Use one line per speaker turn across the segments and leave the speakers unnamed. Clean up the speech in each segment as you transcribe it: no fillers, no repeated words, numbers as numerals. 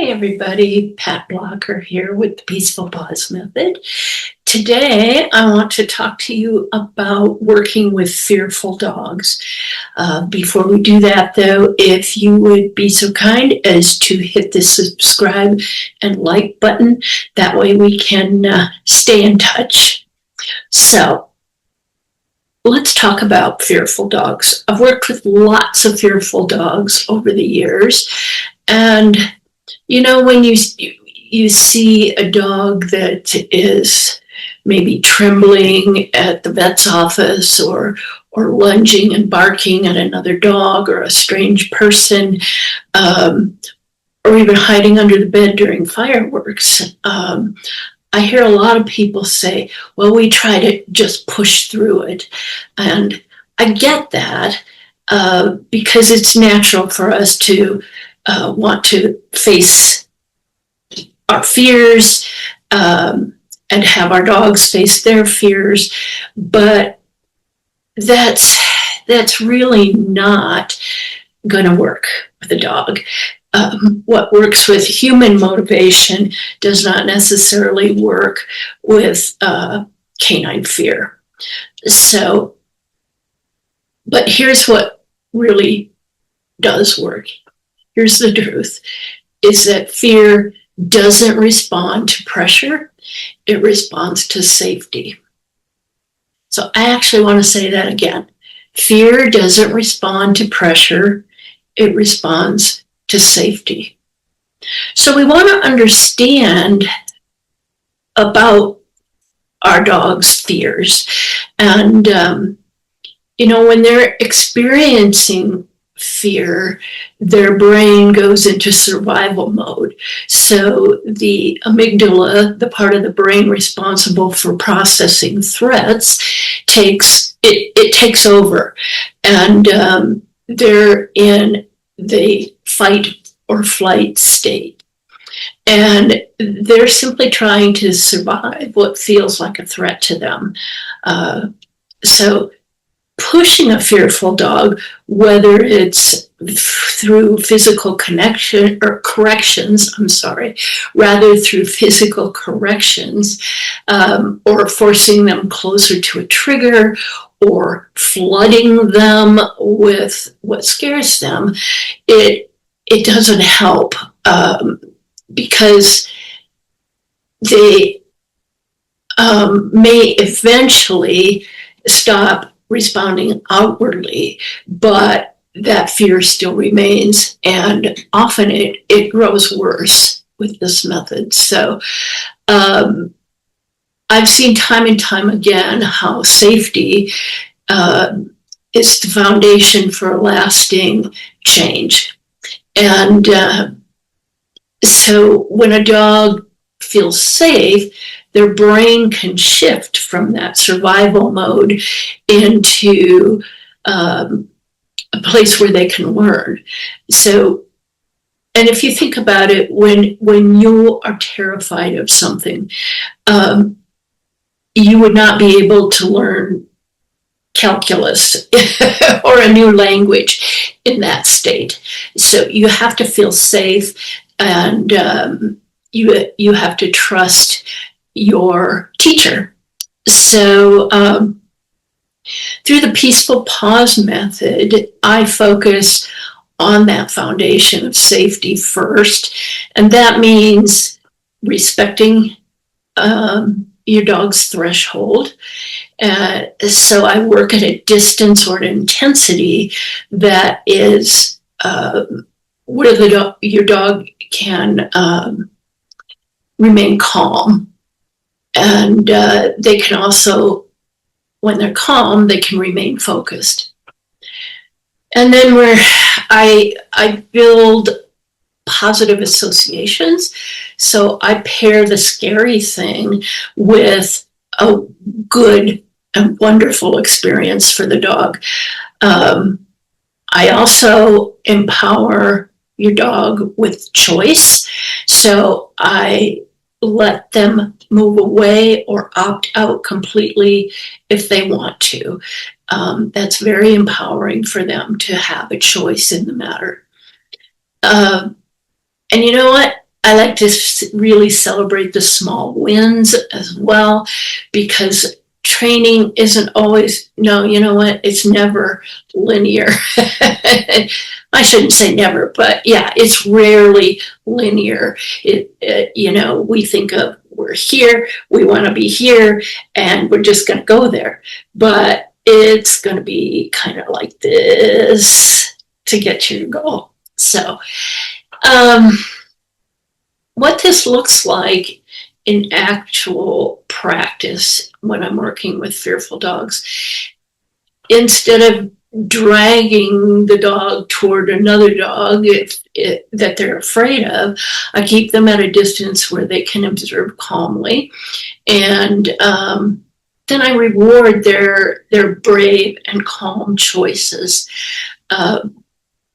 Hi, everybody. Pat Blocker here with the Peaceful Pause Method. Today, I want to talk to you about working with fearful dogs. Before we do that, though, if you would be so kind as to hit the subscribe and like button, that way we can stay in touch. So, let's talk about fearful dogs. I've worked with lots of fearful dogs over the years, and you know, when you see a dog that is maybe trembling at the vet's office or lunging and barking at another dog or a strange person, or even hiding under the bed during fireworks, I hear a lot of people say, well, we try to just push through it. And I get that because it's natural for us to want to face our fears and have our dogs face their fears, but that's really not going to work with a dog. What works with human motivation does not necessarily work with canine fear. So, but here's what really does work. Here's the truth, is that fear doesn't respond to pressure, it responds to safety. So I actually want to say that again. Fear doesn't respond to pressure, it responds to safety. So we want to understand about our dog's fears. And, when they're experiencing fear, their brain goes into survival mode. So the amygdala, the part of the brain responsible for processing threats, takes over, and they're in the fight or flight state. And they're simply trying to survive what feels like a threat to them. So pushing a fearful dog, whether it's through physical corrections, rather through physical corrections, or forcing them closer to a trigger, or flooding them with what scares them, it doesn't help because they may eventually stop responding outwardly, but that fear still remains, and often it grows worse with this method. So I've seen time and time again how safety is the foundation for lasting change. And so when a dog feels safe, their brain can shift from that survival mode into a place where they can learn. So, and if you think about it, when you are terrified of something, you would not be able to learn calculus or a new language in that state. So you have to feel safe, and you have to trust your teacher. So through the Peaceful Pause method, I focus on that foundation of safety first, and that means respecting your dog's threshold. So I work at a distance or an intensity that is where your dog can remain calm. And they can also, when they're calm, they can remain focused. And then where I build positive associations. So I pair the scary thing with a good and wonderful experience for the dog. I also empower your dog with choice. So I let them move away or opt out completely if they want to. That's very empowering for them to have a choice in the matter. And you know what? I like to really celebrate the small wins as well, because training isn't always, no, you know what, it's never linear. I shouldn't say never, but yeah, it's rarely linear. We think of, we're here, we want to be here, and we're just going to go there. But it's going to be kind of like this to get to your goal. So, what this looks like in actual practice when I'm working with fearful dogs, instead of dragging the dog toward another dog that they're afraid of, I keep them at a distance where they can observe calmly. And then I reward their brave and calm choices.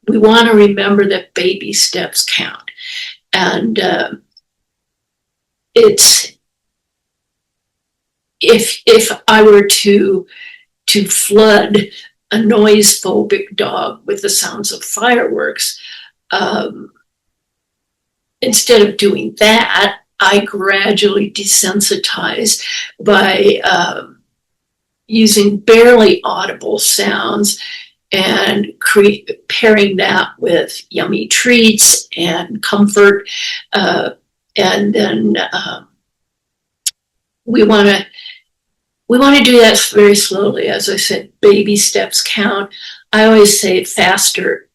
We want to remember that baby steps count. And it's, if I were to flood a noise phobic dog with the sounds of fireworks, instead of doing that, I gradually desensitize by using barely audible sounds and pairing that with yummy treats and comfort. And then we want to do that very slowly. As I said, baby steps count. I always say slower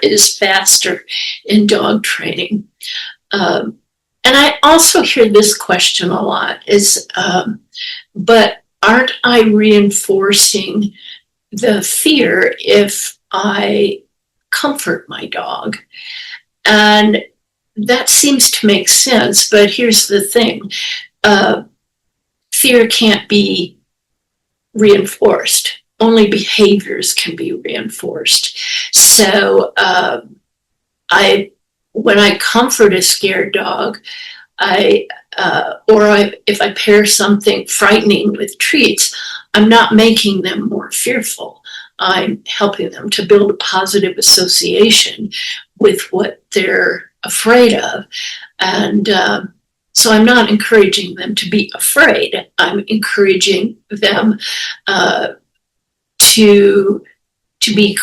is faster in dog training. And I also hear this question a lot but aren't I reinforcing the fear if I comfort my dog? And that seems to make sense, but here's the thing. Fear can't be reinforced. Only behaviors can be reinforced. So when I comfort a scared dog, if I pair something frightening with treats, I'm not making them more fearful. I'm helping them to build a positive association with what they're afraid of. And so I'm not encouraging them to be afraid. I'm encouraging them to be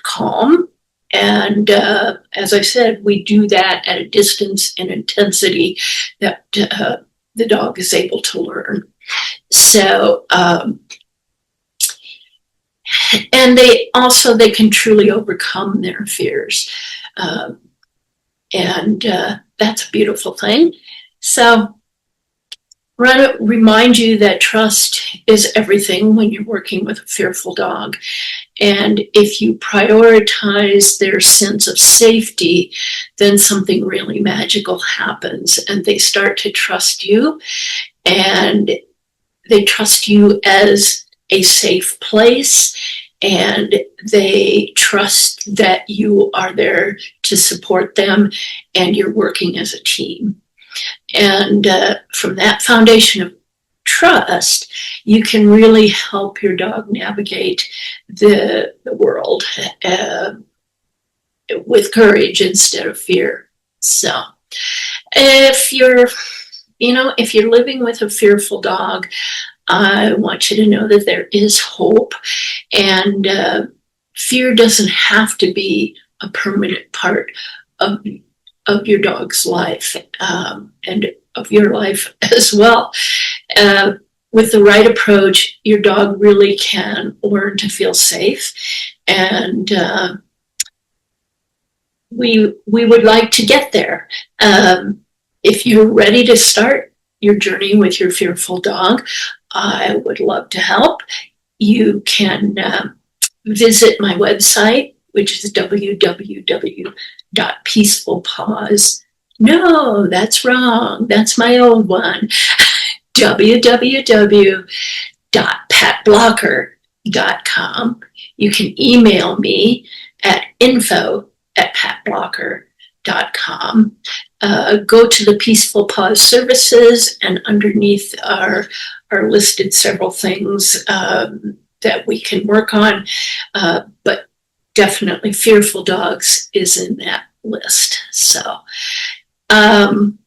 calm. And as I said, we do that at a distance and intensity that the dog is able to learn. So, and they can truly overcome their fears. And that's a beautiful thing. So, I want to remind you that trust is everything when you're working with a fearful dog. And if you prioritize their sense of safety, then something really magical happens, and they start to trust you, and they trust you as a safe place, and they trust that you are there to support them and you're working as a team. And from that foundation of trust, you can really help your dog navigate the world with courage instead of fear. So if you're living with a fearful dog, I want you to know that there is hope, and fear doesn't have to be a permanent part of your dog's life, and of your life as well. With the right approach, your dog really can learn to feel safe, and we would like to get there. If you're ready to start your journey with your fearful dog, I would love to help. You can visit my website, which is www.peacefulpaws. No, that's wrong. That's my old one. www.patblocker.com. You can email me at info@patblocker.com. Go to the Peaceful Paws services, and underneath are listed several things that we can work on, but definitely fearful dogs is in that list. So, and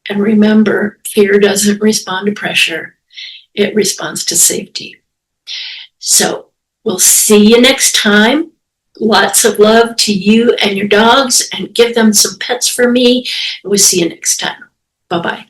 remember, fear doesn't respond to pressure. It responds to safety. So we'll see you next time. Lots of love to you and your dogs, and give them some pets for me. We'll see you next time. Bye-bye.